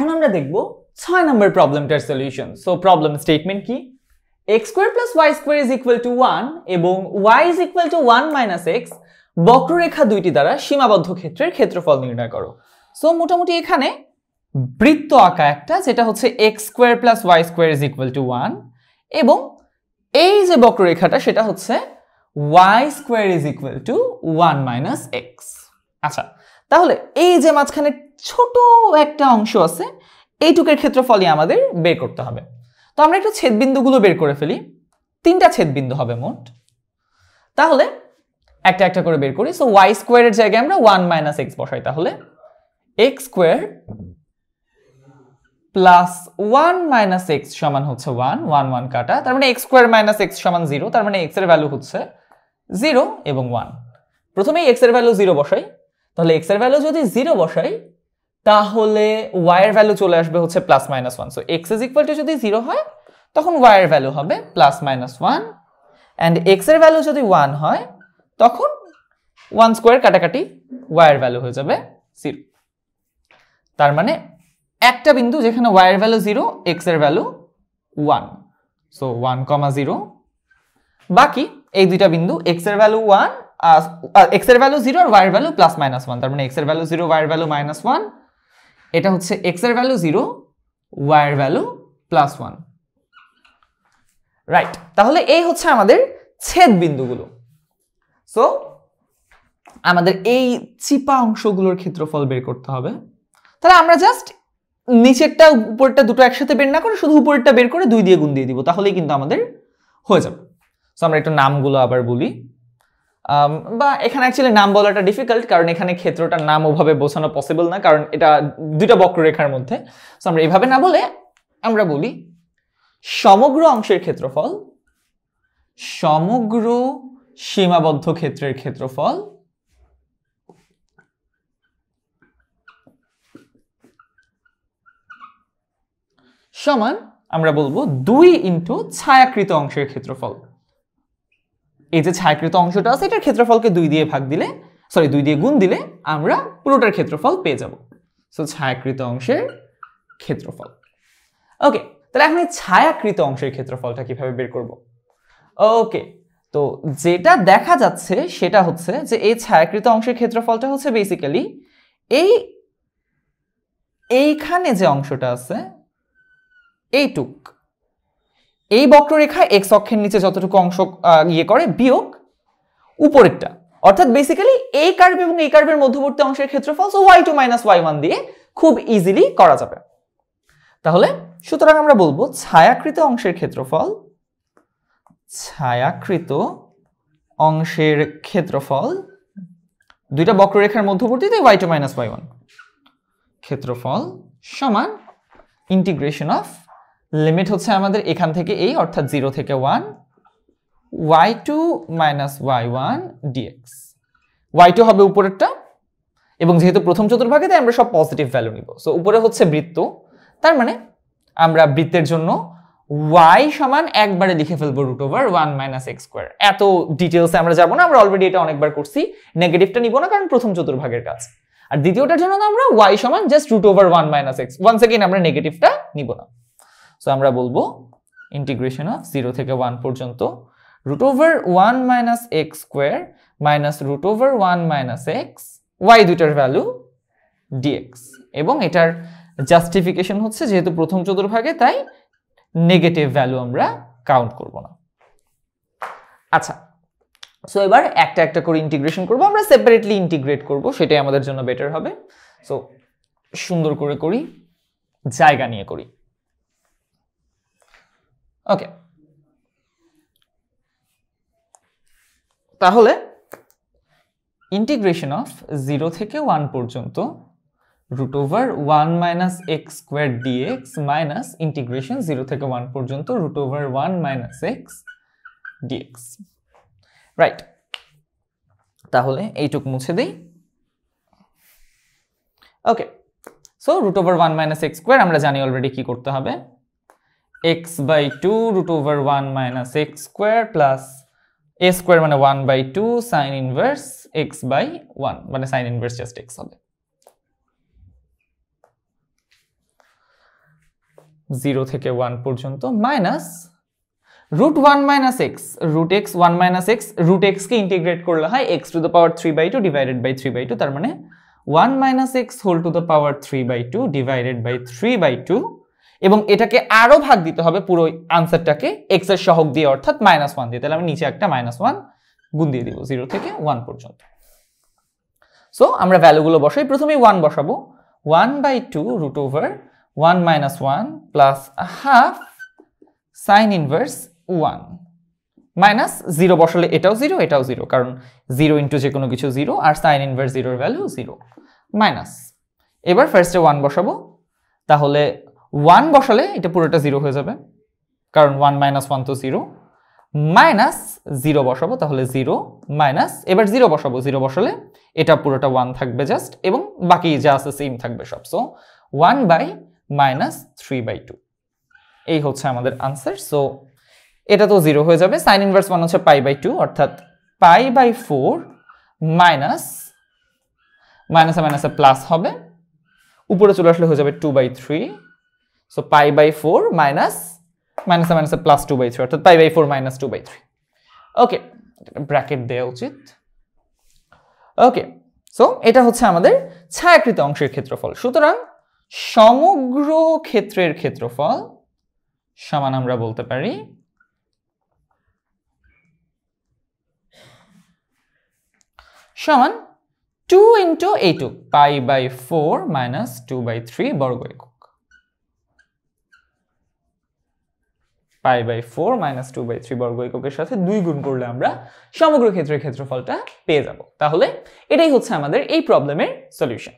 এখন আমরা দেখব 6 নম্বর প্রবলেমটার সলিউশন। সো প্রবলেম স্টেটমেন্ট কি? x square plus y square is equal to 1 এবং y is equal to 1 minus x বক্ররেখা দুইটি দ্বারা সীমাবদ্ধ ক্ষেত্রের ক্ষেত্রফল নির্ণয় করো। সো মোটামুটি এখানে বৃত্ত আঁকা একটা, যেটা হচ্ছে x square plus y square is equal to 1 এবং এই যে বক্ররেখাটা সেটা হচ্ছে y square is equal to 1 minus x। আচ্ছা, তাহলে এই যে মাঝখানে ছোট একটা অংশ আছে, এইটুকের ক্ষেত্রফলই আমাদের বের করতে হবে। তো আমরা একটু ছেদবিন্দুগুলো বের করে ফেলি। 3টা ছেদবিন্দু হবে মোট। তাহলে একটা একটা করে বের করি। সো y স্কয়ারের জায়গায় আমরা 1 মাইনাস x বসাই। তাহলে x square plus 1 minus x সমান হচ্ছে 1 1 1 কাটা, তার মানে x স্কয়ার মাইনাস x সমান 0, তার মানে x এর ভ্যালু হচ্ছে 0 এবং 1। প্রথমেই x এর ভ্যালু 0 বসাই। তাহলে x এর ভ্যালু যদি 0 বসাই তাহলে y এর ভ্যালু চলে আসবে হচ্ছে plus minus 1। So x is equal to যদি 0 হয় তখন y এর ভ্যালু হবে প্লাস মাইনাস 1 এন্ড x এর ভ্যালু যদি 1 হয় তখন 1 স্কয়ার কাটাকাটি y এর ভ্যালু হয়ে যাবে 0। তার মানে একটা বিন্দু যেখানে y এর ভ্যালু 0, x এর ভ্যালু 1, সো 1, 0। বাকি এই দুইটা বিন্দু x এর ভ্যালু 1, x এর ভ্যালু 0 আর y এর ভ্যালু প্লাস মাইনাস 1, তার মানে x এর ভ্যালু 0, y এর ভ্যালু মাইনাস 1। এটা হচ্ছে x এর ভ্যালু 0, y এর ভ্যালু প্লাস 1। রাইট, তাহলে এই হচ্ছে আমাদের ছেদ বিন্দুগুলো। সো আমাদের এই চিপা অংশগুলোর ক্ষেত্রফল বের করতে হবে। তাহলে আমরা জাস্ট নিচেরটা উপরেরটা দুটো একসাথে বের না করে শুধু উপরেরটা বের করে 2 দিয়ে গুণ দিয়ে দিব, তাহলেই কিন্তু আমাদের হয়ে যাবে। সো আমরা একটু নামগুলো আবার বলি, বা এখানে অ্যাকচুয়ালি নাম বলাটা ডিফিকাল্ট কারণ এখানে ক্ষেত্রটার নাম ওভাবে বোঝানো পসিবল না, কারণ এটা দুইটা বক্ররেখার মধ্যে। সো আমরা এইভাবে না বলে আমরা বলি সমগ্র অংশের ক্ষেত্রফল সমগ্র সীমাবদ্ধ ক্ষেত্রের ক্ষেত্রফল সমান আমরা বলবো 2 ইনটু ছায়াকৃত অংশের ক্ষেত্রফল। এই যে ছায়াকৃত অংশটা আছে এটার ক্ষেত্রফলকে 2 দিয়ে গুণ দিলে আমরা পুরোটার ক্ষেত্রফল পেয়ে যাব। সো ছায়াকৃত অংশের ক্ষেত্রফল। ওকে, তাহলে এখন এই ছায়াকৃত অংশের ক্ষেত্রফলটা কিভাবে বের করব? ওকে, তো যেটা দেখা যাচ্ছে সেটা হচ্ছে যে এই ছায়াকৃত অংশের ক্ষেত্রফলটা হচ্ছে বেসিক্যালি এইখানে যে অংশটা আছে এইটুক, এই বক্ররেখা x অক্ষের নিচে যতটুকু অংশ করে বিয়োগ উপরেরটা, অর্থাৎ বেসিক্যালি এই কার্ভ এবং এই কার্ভের মধ্যবর্তী অংশের ক্ষেত্রফল। সো y2 মাইনাস y1 দিয়ে খুব ইজিলি করা যাবে। তাহলে সুতরাং আমরা বলবো ছায়াকৃত অংশের ক্ষেত্রফল দুইটা বক্ররেখার মধ্যবর্তীতে y2 মাইনাস y1 ক্ষেত্রফল সমান ইন্টিগ্রেশন অফ লিমিট হচ্ছে আমাদের এখান থেকে এই, অর্থাৎ 0 থেকে 1, y2 minus y1 dx। y2 হবে উপরেরটা এবং যেহেতু প্রথম চতুর্ভাগে তাই আমরা সব পজিটিভ ভ্যালু নিব। সো উপরে হচ্ছে বৃত্ত, তার মানে আমরা বৃত্তের জন্য y সমান একবারে লিখে ফেলবো √1 মাইনাস x স্কয়ার। এত ডিটেইলসে আমরা যাব না, আমরা অলরেডি এটা অনেকবার করছি। নেগেটিভটা নিব না কারণ প্রথম চতুর্ভাগের কাজ। আর দ্বিতীয়টার জন্য আমরা y সমান just √1 minus x, once again আমরা নেগেটিভটা নিব না। সো আমরা বলবো ইন্টিগ্রেশন অফ 0 থেকে 1 পর্যন্ত √1 minus x square minus √1 minus x, y দুইটার ভ্যালু dx। এবং এটার জাস্টিফিকেশন হচ্ছে যেহেতু প্রথম চতুর্ভাগে তাই নেগেটিভ ভ্যালু আমরা কাউন্ট করব না। আচ্ছা, সো এবার একটা একটা করে ইন্টিগ্রেশন করব। আমরা সেপারেটলি ইন্টিগ্রেট করব, সেটাই আমাদের জন্য বেটার হবে। সো সুন্দর করে করি, জায়গা নিয়ে করি। ওকে, তাহলে ইন্টিগ্রেশন অফ 0 থেকে 1 পর্যন্ত √1 minus x square dx minus integration 0 থেকে 1 পর্যন্ত √1 মাইনাস x dx। রাইট, তাহলে এইটুক মুছে দেই। Okay, so √1 minus x square আমরা জানি অলরেডি কি করতে হবে, x by 2 √1 minus x square plus a square মানে 1 by 2 sine inverse x by 1 মানে সাইন ইনভার্স জাস্ট x হবে। 0 থেকে 1 পর্যন্ত minus √1 minus x, root x 1 minus x, root x কে ইন্টিগ্রেট করলে হয় x to the power 3/2 divided by 3/2, তার মানে 1 minus x whole to the power 3/2 divided by 3/2, এবং এটাকে আরো ভাগ দিতে হবে পুরো আনসারটাকে x এর সহগ দিয়ে, অর্থাৎ -1 দিয়ে। তাহলে আমি নিচে একটা -1 গুণ দিয়ে দিব 0 থেকে 1 পর্যন্ত। সো আমরা ভ্যালুগুলো বসাই, প্রথমে 1 বসাবো, 1/2 root over 1 minus 1 plus half sine inverse 1 minus 0 বসালে এটাও 0 এটাও 0, কারণ 0 ইন্টু যে কোনো কিছু 0, আর সাইন ইনভার্স 0 এর ভ্যালু 0, মাইনাস এবার ফার্স্টে 1 বসাবো, তাহলে 1 বসালে এটা পুরোটা 0 হয়ে যাবে, কারণ 1 মাইনাস 1 তো 0, মাইনাস 0 বসাবো, তাহলে 0 মাইনাস, এবার 0 বসাবো, 0 বসালে এটা পুরোটা 1 থাকবে জাস্ট, এবং বাকি যা আছে সেম থাকবে সব। সো 1 বাই মাইনাস 3/2, এই হচ্ছে আমাদের আনসার। সো এটা তো 0 হয়ে যাবে, সাইন ইনভার্স 1 হচ্ছে π/2, অর্থাৎ π/4 মাইনাস মাইনাসে মাইনাসে প্লাস হবে, উপরে চলে আসলে হয়ে যাবে 2/3, সো π/4 মাইনাস মাইনাসে মাইনাসে প্লাস 2/3, অর্থাৎ π/4 মাইনাস 2/3। ওকে, ব্র্যাকেট দেওয়া উচিত। ওকে, সো এটা হচ্ছে আমাদের ছায়াকৃত অংশের ক্ষেত্রফল। সুতরাং সমগ্র ক্ষেত্রের ক্ষেত্রফল সমান আমরা বলতে পারি সমান 2 ইন্টু এইটুক, π/4 মাইনাস 2/3 বর্গ একক, π/4 মাইনাস 2/3 বর্গ এককের সাথে 2 গুণ করলে আমরা সমগ্র ক্ষেত্রের ক্ষেত্রফলটা পেয়ে যাব। তাহলে এটাই হচ্ছে আমাদের এই প্রবলেমের সলিউশন।